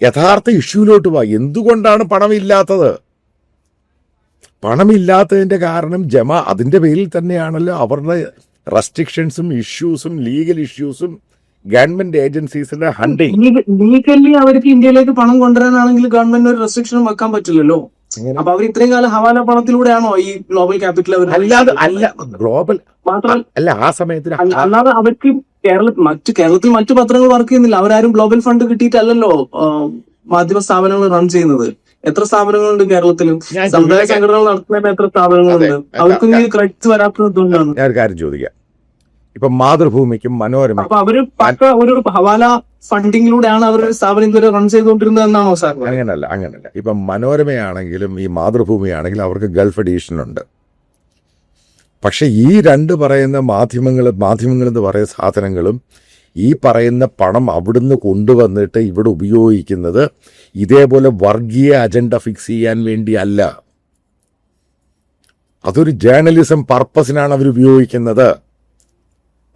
യഥാർത്ഥ ഇഷ്യൂലോട്ട് വാ. എന്തുകൊണ്ടാണ് പണമില്ലാത്തത്? പണമില്ലാത്തതിന്റെ കാരണം അതിന്റെ പേരിൽ തന്നെയാണല്ലോ അവരുടെ റെസ്ട്രിക്ഷൻസും ഇഷ്യൂസും ലീഗൽ ഇഷ്യൂസും ഗവൺമെന്റ് ഏജൻസീസിന്റെ ഹണ്ടിങ്. ലീഗലി അവർക്ക് ഇന്ത്യയിലേക്ക് പണം കൊണ്ടുവരാനാണെങ്കിൽ ഗവൺമെന്റ് ഒരു റെസ്ട്രിക്ഷനും വെക്കാൻ പറ്റില്ലല്ലോ. അപ്പൊ അവർ ഇത്രയും കാലം ഹവാല പണത്തിലൂടെയാണോ ഈ ഗ്ലോബൽ ക്യാപിറ്റൽ അവർ? ഗ്ലോബൽ അല്ല, ആ സമയത്ത് അല്ലാതെ അവർക്ക് കേരളത്തിൽ മറ്റു പത്രങ്ങൾ വർക്ക് ചെയ്യുന്നില്ല. അവരാരും ഗ്ലോബൽ ഫണ്ട് കിട്ടിയിട്ടല്ലല്ലോ മാധ്യമ സ്ഥാപനങ്ങൾ റൺ ചെയ്യുന്നത്. എത്ര സ്ഥാപനങ്ങളുണ്ട് കേരളത്തിലും? സമുദായ സംഘടനകൾ നടത്തുന്ന എത്ര സ്ഥാപനങ്ങളുണ്ട്? അവർക്കും ഈ ക്രെഡിറ്റ്സ് വരാത്തതുകൊണ്ടാണ്. ഞാൻ ഒരു കാര്യം ചോദിക്കാം. ഇപ്പൊ മാതൃഭൂമിക്കും മനോരമ, അപ്പൊ അവര് പക്ക ഒരു ഹവാല ഫണ്ടിങ്ങിലൂടെയാണ് അവർ സ്ഥാപനം ഇതുവരെ റൺ ചെയ്തുകൊണ്ടിരുന്നത് എന്നാണോ സാർ? അങ്ങനല്ല. ഇപ്പൊ മനോരമയാണെങ്കിലും ഈ മാതൃഭൂമിയാണെങ്കിലും അവർക്ക് ഗൾഫ് എഡീഷൻ ഉണ്ട്. പക്ഷെ ഈ രണ്ട് പറയുന്ന മാധ്യമങ്ങൾ എന്ന് പറയുന്ന സാധനങ്ങളും ഈ പറയുന്ന പണം അവിടുന്ന് കൊണ്ടുവന്നിട്ട് ഇവിടെ ഉപയോഗിക്കുന്നത് ഇതേപോലെ വർഗീയ അജണ്ട ഫിക്സ് ചെയ്യാൻ വേണ്ടിയല്ല. അതൊരു ജേർണലിസം പർപ്പസിനാണ് അവർ ഉപയോഗിക്കുന്നത്.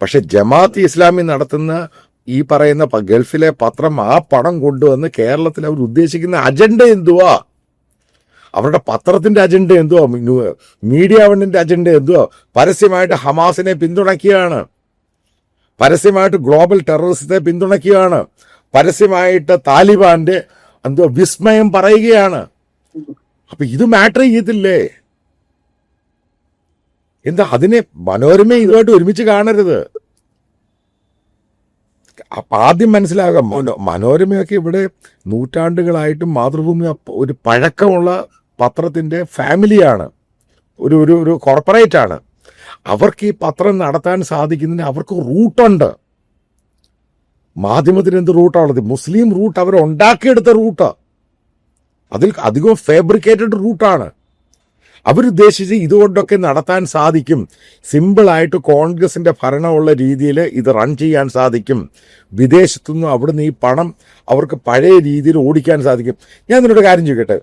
പക്ഷെ ജമാഅത്ത് ഇസ്ലാമി നടത്തുന്ന ഈ പറയുന്ന ഗൾഫിലെ പത്രം ആ പണം കൊണ്ടുവന്ന് കേരളത്തിൽ അവർ ഉദ്ദേശിക്കുന്ന അജണ്ട എന്തുവാ? അവരുടെ പത്രത്തിന്റെ അജണ്ട എന്തുവാ? മീഡിയ വണ്ണിന്റെ അജണ്ട എന്തുവാ? പരസ്യമായിട്ട് ഹമാസിനെ പിന്തുണയ്ക്കുകയാണ്, പരസ്യമായിട്ട് ഗ്ലോബൽ ടെററിസത്തെ പിന്തുണയ്ക്കുകയാണ്, പരസ്യമായിട്ട് താലിബാന്റെ വിസ്മയം പറയുകയാണ്. അപ്പൊ ഇത് മാറ്റർ ചെയ്യത്തില്ലേ? എന്താ അതിനെ മനോരമ ഇതുമായിട്ട് ഒരുമിച്ച് കാണരുത്. അപ്പൊ ആദ്യം മനസ്സിലാകാം, മനോരമയൊക്കെ ഇവിടെ നൂറ്റാണ്ടുകളായിട്ടും മാതൃഭൂമി ഒരു പഴക്കമുള്ള പത്രത്തിന്റെ ഫാമിലിയാണ്, ഒരു കോർപ്പറേറ്റ് ആണ്. അവർക്ക് ഈ പത്രം നടത്താൻ സാധിക്കുന്നതിന് അവർക്ക് റൂട്ടുണ്ട്. മാധ്യമത്തിന് എന്ത് റൂട്ടാണുള്ളത്? മുസ്ലിം റൂട്ട് അവർ ഉണ്ടാക്കിയെടുത്ത റൂട്ട്, അതിൽ അധികവും ഫാബ്രിക്കേറ്റഡ് റൂട്ടാണ്. അവരുദ്ദേശിച്ച് ഇതുകൊണ്ടൊക്കെ നടത്താൻ സാധിക്കും. സിമ്പിളായിട്ട് കോൺഗ്രസിന്റെ ഭരണമുള്ള രീതിയിൽ ഇത് റൺ ചെയ്യാൻ സാധിക്കും. വിദേശത്തുനിന്നും അവിടുന്ന് ഈ പണം അവർക്ക് പഴയ രീതിയിൽ ഓടിക്കാൻ സാധിക്കും. ഞാൻ നിന്നോട് കാര്യം ചോദിക്കട്ടെ,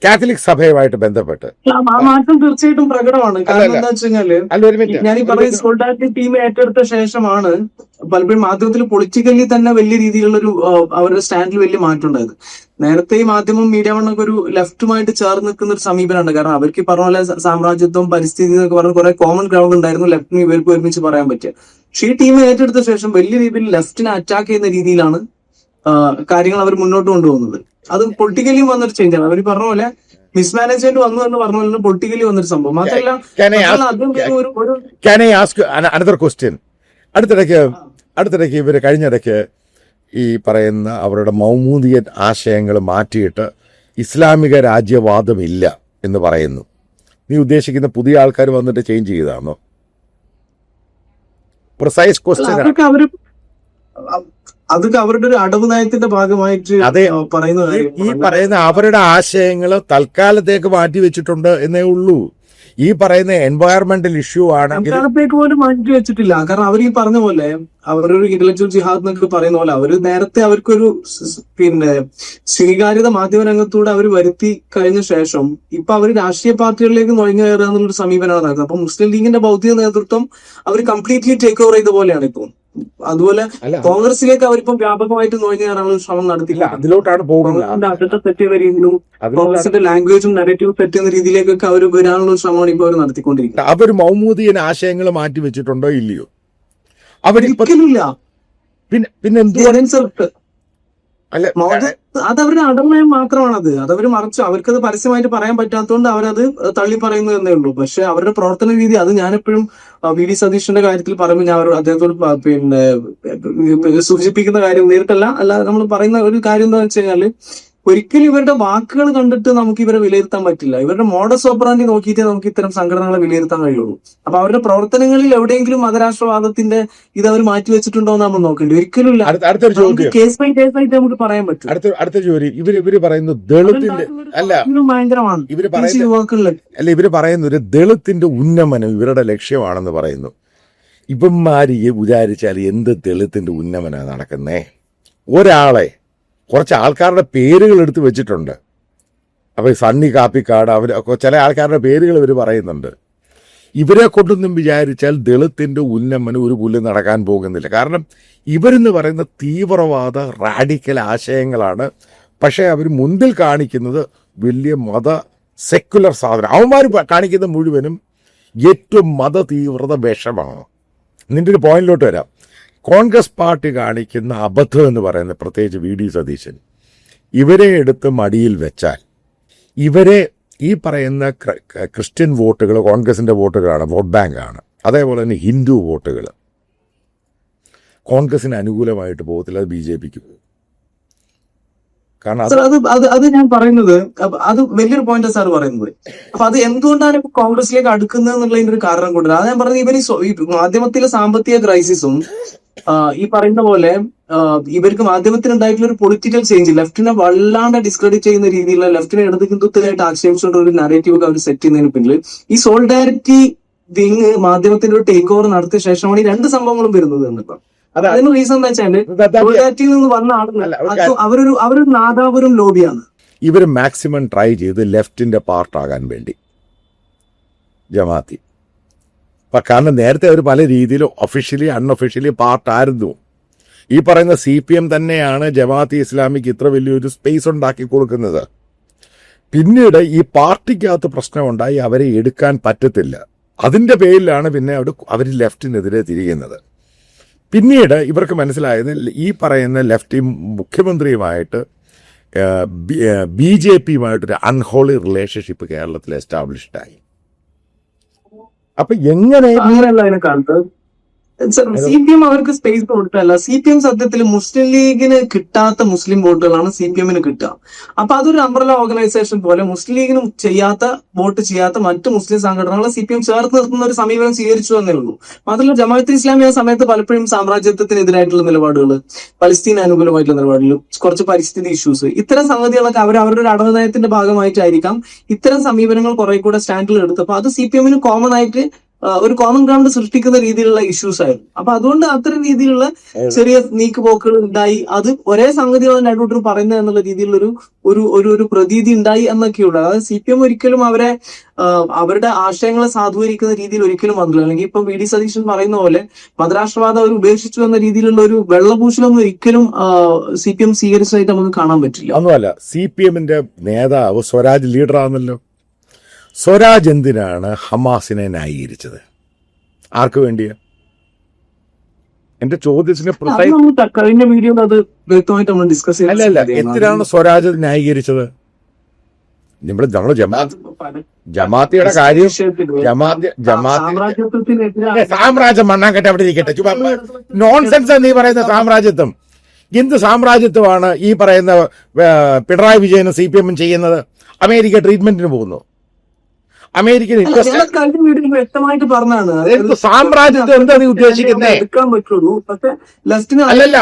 കാത്തലിക് സഭയുമായിട്ട് ബന്ധപ്പെട്ട് മാറ്റം തീർച്ചയായിട്ടും പ്രകടമാണ്. കാരണം എന്താ വെച്ച് കഴിഞ്ഞാല് ഞാൻ ഈ പറയുന്ന സോൾഡാറ്റി ടീം ഏറ്റെടുത്ത ശേഷമാണ് പലപ്പോഴും മാധ്യമത്തിൽ പൊളിറ്റിക്കലി തന്നെ വലിയ രീതിയിലുള്ളൊരു അവരുടെ സ്റ്റാൻഡിൽ വലിയ മാറ്റം ഉണ്ടായത്. നേരത്തെ ഈ മാധ്യമം മീഡിയ വണ്ണൊക്കെ ഒരു ലെഫ്റ്റുമായിട്ട് ചേർന്ന് നിൽക്കുന്ന ഒരു സമീപനമുണ്ട്. കാരണം അവർക്ക് ഈ പറഞ്ഞ പോലെ സാമ്രാജ്യത്വം പരിസ്ഥിതി എന്നൊക്കെ പറഞ്ഞ കുറെ കോമൺ ഗ്രൗണ്ട് ഉണ്ടായിരുന്നു, ലെഫ്റ്റിന് ഇവർക്ക് ഒരുമിച്ച് പറയാൻ പറ്റുക. പക്ഷേ ഈ ടീം ഏറ്റെടുത്ത ശേഷം വലിയ രീതിയിൽ ലെഫ്റ്റിനെ അറ്റാക്ക് ചെയ്യുന്ന രീതിയിലാണ് കാര്യങ്ങൾ അവർ മുന്നോട്ട് കൊണ്ടുപോകുന്നത്. അത് പൊളിറ്റിക്കലി വന്നൊരു ചേഞ്ച് ആണ്. അവർ പറഞ്ഞ പോലെ മിസ്മാനേജ്മെന്റ് വന്നു എന്ന് പറഞ്ഞ പോലെ പൊളിറ്റിക്കലി വന്നൊരു സംഭവം മാത്രമല്ല. അടുത്തിടയ്ക്ക് ഇവര് കഴിഞ്ഞിടയ്ക്ക് ഈ പറയുന്ന അവരുടെ മൗമൂദിയൻ ആശയങ്ങൾ മാറ്റിയിട്ട് ഇസ്ലാമിക രാജ്യവാദമില്ല എന്ന് പറയുന്നു. നീ ഉദ്ദേശിക്കുന്ന പുതിയ ആൾക്കാർ വന്നിട്ട് ചേഞ്ച് ചെയ്താണോ? Precise question. അതൊക്കെ അവരുടെ ഒരു അടവ് നയത്തിന്റെ ഭാഗമായിട്ട് പറയുന്നത്. ഈ പറയുന്ന അവരുടെ ആശയങ്ങൾ തൽക്കാലത്തേക്ക് മാറ്റി വെച്ചിട്ടുണ്ട് എന്നേ ഉള്ളൂ. ഈ പറയുന്ന എൻവയറമെന്റൽ ഇഷ്യൂ ആണെങ്കിൽ തൽക്കാലത്തേക്ക് പോലും മാറ്റി വെച്ചിട്ടില്ല. കാരണം അവർ ഈ പറഞ്ഞ പോലെ അവരൊരു ഇന്റലക്ച്വൽ ജിഹാദ് എന്നൊക്കെ പറയുന്ന പോലെ അവര് നേരത്തെ അവർക്കൊരു സ്വീകാര്യത മാധ്യമ രംഗത്തൂടെ അവർ വരുത്തി കഴിഞ്ഞ ശേഷം ഇപ്പൊ അവർ രാഷ്ട്രീയ പാർട്ടികളിലേക്ക് നുഴഞ്ഞു കയറുക എന്നുള്ളൊരു സമീപനമാണ് നടക്കുന്നത്. അപ്പൊ മുസ്ലിം ലീഗിന്റെ ഭൗതിക നേതൃത്വം അവർ കംപ്ലീറ്റ്ലി ടേക്ക് ഓവർ ചെയ്ത പോലെയാണ് ഇപ്പം. അതുപോലെ കോൺഗ്രസിലേക്ക് അവരിപ്പം വ്യാപകമായിട്ട് നോക്കി കയറാനുള്ള ശ്രമം നടത്തില്ല. അതിലോട്ടാണ് പോകുന്നത്. അകത്തെ സെറ്റ് ചെയ്യുന്ന രീതിയിലും കോൺഗ്രസിന്റെ ലാംഗ്വേജും നെഗറ്റീവ് സെറ്റ് ചെയ്യുന്ന രീതിയിലേക്കൊക്കെ അവർ വരാനുള്ള ശ്രമമാണ് ഇപ്പോൾ അവർ നടത്തിക്കൊണ്ടിരിക്കുന്നത്. അവർ മൗമൂദിയൻ ആശയങ്ങൾ മാറ്റി വെച്ചിട്ടുണ്ടോ ഇല്ലയോ? ഒരിക്കലുമില്ല. പിന്നെ എന്തുവാ? അത് അവരുടെ അടമയം മാത്രമാണത്. അതവർ മറച്ചു. അവർക്കത് പരസ്യമായിട്ട് പറയാൻ പറ്റാത്തതുകൊണ്ട് അവരത് തള്ളി പറയുന്നു എന്നേ ഉള്ളൂ. പക്ഷെ അവരുടെ പ്രവർത്തന രീതി, അത് ഞാനെപ്പോഴും വി.ഡി. സതീശന്റെ കാര്യത്തിൽ പറയുമ്പോൾ ഞാൻ അദ്ദേഹത്തോട് സൂചിപ്പിക്കുന്ന കാര്യം നേരിട്ടല്ല, നമ്മൾ പറയുന്ന ഒരു കാര്യം എന്താ വെച്ച് കഴിഞ്ഞാല്, ഒരിക്കലും ഇവരുടെ വാക്കുകൾ കണ്ടിട്ട് നമുക്ക് ഇവരെ വിലയിരുത്താൻ പറ്റില്ല. ഇവരുടെ മോഡസ് ഓപ്പറാൻഡി നോക്കിയിട്ടേ നമുക്ക് ഇത്തരം സംഘടനകളെ വിലയിരുത്താൻ കഴിയുള്ളൂ. അപ്പൊ അവരുടെ പ്രവർത്തനങ്ങളിൽ എവിടെയെങ്കിലും മതരാഷ്ട്രവാദത്തിന്റെ ഇത് അവർ മാറ്റിവെച്ചിട്ടുണ്ടോ എന്ന് നമ്മൾ നോക്കേണ്ടി. ഒരിക്കലും കേസ് ബൈ കേസ് ആയിട്ട് നമുക്ക് പറയാൻ പറ്റും. അടുത്ത ചോദ്യം, ഇവര് പറയുന്നു ദളിത്തിന്റെ ഭയങ്കരമാണ് ഇവര് പറയുന്ന ഒരു ദളിത്തിന്റെ ഉന്നമനം ഇവരുടെ ലക്ഷ്യമാണെന്ന് പറയുന്നു. ഇവന്മാര് വിചാരിച്ചാൽ എന്ത് ദളിത്തിന്റെ ഉന്നമനാണ് നടക്കുന്നേ? ഒരാളെ കുറച്ച് ആൾക്കാരുടെ പേരുകൾ എടുത്ത് വെച്ചിട്ടുണ്ട്. അപ്പൊ സണ്ണി കാപ്പിക്കാട്, അവർ ചില ആൾക്കാരുടെ പേരുകൾ ഇവർ പറയുന്നുണ്ട്. ഇവരെ കൊണ്ടൊന്നും വിചാരിച്ചാൽ ദളിത്തിന്റെ ഉന്നമനം ഒരു പുല്ലും നടക്കാൻ പോകുന്നില്ല. കാരണം ഇവരെന്ന് പറയുന്ന തീവ്രവാദ റാഡിക്കൽ ആശയങ്ങളാണ്. പക്ഷേ അവർ മുൻപിൽ കാണിക്കുന്നത് വലിയ മത സെക്കുലർ സാധനം. അവന്മാർ കാണിക്കുന്ന മുഴുവനും ഏറ്റവും മത തീവ്രത വിഷമാണ്. നിന്റെ ഒരു പോയിന്റിലോട്ട് വരാം. കോൺഗ്രസ് പാർട്ടി കാണിക്കുന്ന അബദ്ധം എന്ന് പറയുന്നത്, പ്രത്യേകിച്ച് വി.ഡി. സതീശൻ, ഇവരെ എടുത്ത് മടിയിൽ വെച്ചാൽ ഇവരെ ഈ പറയുന്ന ക്രിസ്ത്യൻ വോട്ടുകൾ കോൺഗ്രസിന്റെ വോട്ടുകളാണ്, വോട്ട് ബാങ്കാണ്. അതേപോലെ തന്നെ ഹിന്ദു വോട്ടുകൾ കോൺഗ്രസിന് അനുകൂലമായിട്ട് പോകത്തില്ല, അത് ബി.ജെ.പിക്ക് പോകും. കാരണം അത് ഞാൻ പറയുന്നത്, അത് വലിയൊരു പോയിന്റ് സാർ പറയുന്നത്. അപ്പൊ അത് എന്തുകൊണ്ടാണ് ഇപ്പൊ കോൺഗ്രസിലേക്ക് അടുക്കുന്നത് എന്നുള്ളതിന്റെ ഒരു കാരണം കൊണ്ടുവരാം. അത് ഞാൻ പറഞ്ഞത്, ഇവർ മാധ്യമത്തിലെ സാമ്പത്തിക ക്രൈസിസും ഈ പറയുന്ന പോലെ ഇവർക്ക് മാധ്യമത്തിനുണ്ടായിട്ടുള്ള ഒരു പൊളിറ്റിക്കൽ ചേഞ്ച്, ലെഫ്റ്റിനെ വല്ലാണ്ട് ഡിസ്ക്രെഡിറ്റ് ചെയ്യുന്ന രീതിയിലുള്ള, ലെഫ്റ്റിനെ ഇടത് ഹിന്ദുത്വമായിട്ട് ആക്ഷേപിച്ചുകൊണ്ട് ഒരു നറേറ്റീവ് ഒക്കെ അവർ സെറ്റ് ചെയ്യുന്നതിന് പിന്നിൽ ഈ സോളിഡാരിറ്റി വിങ് മാധ്യമത്തിന്റെ ഒരു ടേക്ക് ഓവർ നടത്തിയ ശേഷമാണ് ഈ രണ്ട് സംഭവങ്ങളും വരുന്നത് എന്നിപ്പം. അതിന് റീസൺ എന്താ വെച്ചാല് സോളിഡാരിറ്റിയിൽ നിന്ന് വന്ന ആളുകൾ അവരൊരു നാദാപുരം ലോബിയാണ്. ഇവർ മാക്സിമം ട്രൈ ചെയ്ത് ലെഫ്റ്റിന്റെ പാർട്ടാകാൻ വേണ്ടി ജമാഅത്തി. കാരണം നേരത്തെ അവർ പല രീതിയിലും ഒഫീഷ്യലി അൺഒഫീഷ്യലി പാർട്ടായിരുന്നു. ഈ പറയുന്ന CPM തന്നെയാണ് ജമാഅത്തെ ഇസ്ലാമിക്ക് ഇത്ര വലിയൊരു സ്പേസ് ഉണ്ടാക്കി കൊടുക്കുന്നത്. പിന്നീട് ഈ പാർട്ടിക്കകത്ത് പ്രശ്നമുണ്ടായി, അവരെ എടുക്കാൻ പറ്റത്തില്ല. അതിൻ്റെ പേരിലാണ് പിന്നെ അവർ ലെഫ്റ്റിനെതിരെ തിരിയുന്നത്. പിന്നീട് ഇവർക്ക് മനസ്സിലായത് ഈ പറയുന്ന ലെഫ്റ്റ് മുഖ്യമന്ത്രിയുമായിട്ട് BJPയുമായിട്ടൊരു അൺഹോളി റിലേഷൻഷിപ്പ് കേരളത്തിൽ എസ്റ്റാബ്ലിഷ്ഡായി. അപ്പൊ അങ്ങനെയല്ല അതിനെ കാണുന്നത്. CPM അവർക്ക് സ്പേസ് കൊടുത്തല്ല. CPM സത്യത്തിൽ മുസ്ലിം ലീഗിന് കിട്ടാത്ത മുസ്ലിം വോട്ടുകളാണ് CPMന് കിട്ടുക. അപ്പൊ അതൊരു അംബ്രല ഓർഗനൈസേഷൻ പോലെ മുസ്ലിം ലീഗിന് വോട്ട് ചെയ്യാത്ത മറ്റു മുസ്ലിം സംഘടനകളെ CPM ചേർത്ത് നിർത്തുന്ന ഒരു സമീപനം സ്വീകരിച്ചു എന്നേ ഉള്ളൂ. മാത്രമല്ല ജമാഅത്തെ ഇസ്ലാമി ആ സമയത്ത് പലപ്പോഴും സാമ്രാജ്യത്വത്തിനെതിരായിട്ടുള്ള നിലപാടുകൾ, പലസ്തീൻ അനുകൂലമായിട്ടുള്ള നിലപാടുകൾ, കുറച്ച് പരിസ്ഥിതി ഇഷ്യൂസ്, ഇത്തരം സംഗതികളൊക്കെ അവരുടെ ഒരു അടവ് നയത്തിന്റെ ഭാഗമായിട്ടായിരിക്കാം ഇത്തരം സമീപനങ്ങൾ കുറെ കൂടെ സ്റ്റാൻഡിൽ എടുത്തപ്പോൾ അത് CPMന് കോമൺ ആയിട്ട് ഒരു കോമൺ ഗ്രൗണ്ട് സൃഷ്ടിക്കുന്ന രീതിയിലുള്ള ഇഷ്യൂസ് ആയിരുന്നു. അപ്പൊ അതുകൊണ്ട് അത്തരം രീതിയിലുള്ള ചെറിയ നീക്കുപോക്കുകൾ ഉണ്ടായി. അത് ഒരേ സംഗതികൾ രണ്ടുകൂട്ടർ പറയുന്നത് എന്നുള്ള രീതിയിലുള്ള ഒരു പ്രതീതി ഉണ്ടായി എന്നൊക്കെയുള്ളൂ. അതായത് CPM ഒരിക്കലും അവരുടെ ആശയങ്ങളെ സാധൂകരിക്കുന്ന രീതിയിൽ ഒരിക്കലും വന്നില്ല. അല്ലെങ്കിൽ ഇപ്പൊ വി.ഡി. സതീശൻ പറയുന്ന പോലെ മതരാഷ്ട്രവാദം അവർ ഉപേക്ഷിച്ചു എന്ന രീതിയിലുള്ള ഒരു വെള്ളപൂശലൊന്നും ഒരിക്കലും CPM സ്വീകരിച്ചതായിട്ട് നമുക്ക് കാണാൻ പറ്റില്ല. ഒന്നുമല്ല, CPMന്റെ നേതാവ് സ്വരാജ് ലീഡറാണല്ലോ. സ്വരാജ് എന്തിനാണ് ഹമാസിനെ ന്യായീകരിച്ചത്? ആർക്ക് വേണ്ടിയാ? എന്റെ ചോദ്യത്തിന് കഴിഞ്ഞ വീഡിയോയിൽ അത് വ്യക്തമായിട്ട് നമ്മൾ ഡിസ്കസ് ചെയ്യാം. അല്ലല്ല, എന്തിനാണ് സ്വരാജ് ന്യായീകരിച്ചത്? നമ്മൾ ജമാഅത്തിയുടെ കാര്യം, സാമ്രാജ്യം മണ്ണാങ്കട്ടെ അവിടെ ഇരിക്കട്ടെ. നോൺസെൻസ് നീ പറയുന്ന സാമ്രാജ്യത്വം. എന്ത് സാമ്രാജ്യത്വമാണ് ഈ പറയുന്ന പിണറായി വിജയനും CPM ചെയ്യുന്നത്? അമേരിക്ക ട്രീറ്റ്മെന്റിന് പോകുന്നു. അമേരിക്കൻ വ്യക്തമായിട്ട് പറഞ്ഞാണ് സാമ്രാജ്യത്വം എന്താ നീ ഉദ്ദേശിക്കുന്നേ? അല്ലല്ല,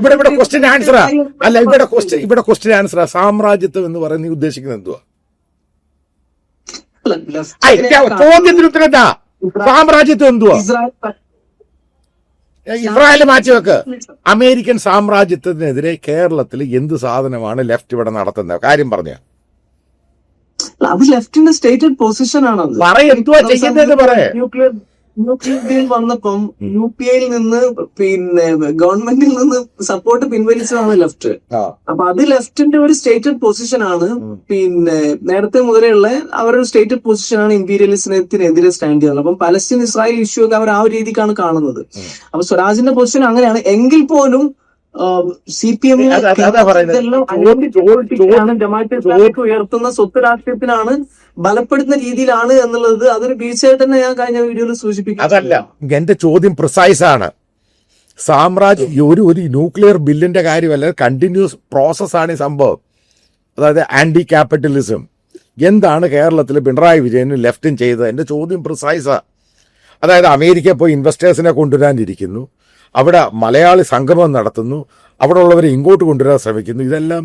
ഇവിടെ ക്വസ്റ്റ്യൻ ആൻസറാ. അല്ല, ഇവിടെ ക്വസ്റ്റ്യൻ ആൻസറാ. സാമ്രാജ്യത്വം എന്ന് പറയുന്നത് നീ ഉദ്ദേശിക്കുന്നത് എന്തുവാ? ചോദ്യത്തിന് ഉത്തരം എന്താ? സാമ്രാജ്യത്വം എന്തുവാ? ഇസ്രായേൽ മാറ്റിവെക്ക്. അമേരിക്കൻ സാമ്രാജ്യത്വത്തിനെതിരെ കേരളത്തിൽ എന്ത് സാധനമാണ് ലെഫ്റ്റ് ഇവിടെ നടത്തുന്നത്? കാര്യം പറഞ്ഞ അത് ലെഫ്റ്റിന്റെ സ്റ്റേറ്റഡ് പൊസിഷൻ ആണ്. എന്തുവാ ചെയ്യുന്നത്? UPA വന്നപ്പം UPAയിൽ നിന്ന് പിന്നെ ഗവൺമെന്റിൽ നിന്ന് സപ്പോർട്ട് പിൻവലിച്ചതാണ് ലെഫ്റ്റ്. അപ്പൊ അത് ലെഫ്റ്റിന്റെ ഒരു സ്റ്റേറ്റഡ് പൊസിഷൻ ആണ്. പിന്നെ നേരത്തെ മുതലുള്ള അവരുടെ സ്റ്റേറ്റഡ് പൊസിഷൻ ആണ് ഇമ്പീരിയലിസത്തിനെതിരെ സ്റ്റാൻഡ് ചെയ്യുന്നത്. അപ്പം പലസ്തീൻ ഇസ്രായേൽ ഇഷ്യൂ ഒക്കെ അവർ ആ ഒരു രീതിക്കാണ് കാണുന്നത്. അപ്പൊ സ്വരാജിന്റെ പൊസിഷൻ അങ്ങനെയാണ്. എങ്കിൽ പോലും CPM ഉയർത്തുന്ന സ്വത്ത് രാഷ്ട്രീയത്തിനാണ് ബലപ്പെടുത്തുന്ന രീതിയിലാണ് എന്നുള്ളത് അതൊരു വീഴ്ചയായിട്ട് തന്നെ ഞാൻ കഴിഞ്ഞ വീഡിയോയിൽ സൂചിപ്പിക്കും. അതല്ല, എന്റെ ചോദ്യം പ്രിസൈസ് ആണ്. സാമ്രാജ്യ ഒരു ന്യൂക്ലിയർ ബില്ലിന്റെ കാര്യമല്ല, കണ്ടിന്യൂസ് പ്രോസസ്സാണ് ഈ സംഭവം. അതായത് ആന്റി ക്യാപിറ്റലിസം. എന്താണ് കേരളത്തിൽ പിണറായി വിജയനും ലെഫ്റ്റും ചെയ്തത്? എന്റെ ചോദ്യം പ്രിസൈസാ. അതായത് അമേരിക്ക പോയി ഇൻവെസ്റ്റേഴ്സിനെ കൊണ്ടുവരാനിരിക്കുന്നു, അവിടെ മലയാളി സംഗമം നടത്തുന്നു, അവിടെ ഉള്ളവരെ ഇങ്ങോട്ട് കൊണ്ടുവരാൻ ശ്രമിക്കുന്നു. ഇതെല്ലാം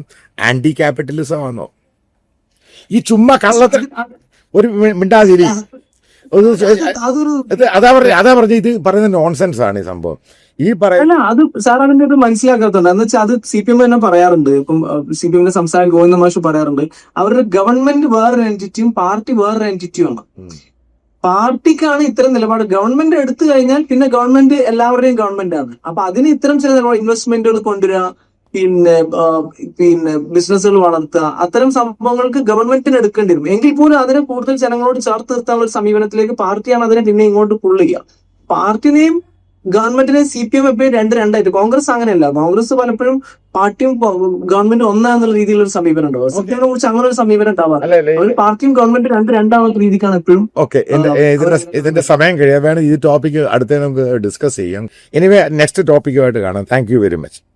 ആന്റി ക്യാപിറ്റലിസം ആണോ? ഈ ചുമ്മാ കള്ളത്തിൽ ഒരു മിണ്ടാതിരി. അതാ പറഞ്ഞ ഇത് പറയുന്ന നോൺസെൻസ് ആണ് ഈ സംഭവം. ഈ പറയുന്ന അത് സാർ അതിന്റെ ഇത് മനസ്സിലാക്കാത്തുണ്ട്. എന്ന് വെച്ചാൽ അത് CPM തന്നെ പറയാറുണ്ട്. ഇപ്പം CPM സംസ്ഥാന ഗോവിന്ദ മാഷ് പറയാറുണ്ട്, അവരുടെ ഗവൺമെന്റ് വേറൊരു എൻറ്റിറ്റിയും പാർട്ടി വേറൊരു എൻറ്റിറ്റിയും ആണ്. പാർട്ടിക്കാണ് ഇത്തരം നിലപാട്. ഗവൺമെന്റ് എടുത്തു കഴിഞ്ഞാൽ പിന്നെ ഗവൺമെന്റ് എല്ലാവരുടെയും ഗവൺമെന്റ് ആണ്. അപ്പൊ അതിന് ഇത്തരം ചില നിലപാട്, ഇൻവെസ്റ്റ്മെന്റുകൾ കൊണ്ടുവരിക, പിന്നെ ബിസിനസ്സുകൾ വളർത്തുക, അത്തരം സംഭവങ്ങൾക്ക് ഗവൺമെന്റിന് എടുക്കേണ്ടി വരും. എങ്കിൽ പോലും അതിനെ കൂടുതൽ ജനങ്ങളോട് ചേർത്ത് നിർത്താനുള്ള ഒരു സമീപനത്തിലേക്ക് പാർട്ടിയാണ് അതിനെ പിന്നെ ഇങ്ങോട്ട് പുള്ള് ചെയ്യുക. പാർട്ടിനെയും ഗവൺമെന്റിനെയും CPM എപ്പോഴും രണ്ടായിട്ട്. കോൺഗ്രസ് അങ്ങനെയല്ല. കോൺഗ്രസ് പലപ്പോഴും പാർട്ടിയും ഗവൺമെന്റ് ഒന്നാന്നുള്ള രീതിയിലുള്ള സമീപനം ഉണ്ടാവും. CPM കുറിച്ച് അങ്ങനെ ഒരു സമീപനം ഉണ്ടാവാറ്. പാർട്ടിയും ഗവൺമെന്റ് രണ്ടാമത്തെ രീതിക്കാണ് എപ്പോഴും. ഓക്കെ, ഇതിന്റെ സമയം കഴിയാൻ വേണം. ഈ ടോപ്പിക് അടുത്ത നമുക്ക് ഡിസ്കസ് ചെയ്യാം. എനിവേ നെക്സ്റ്റ് ടോപ്പിക്കുമായിട്ട് കാണാം. Thank you very much.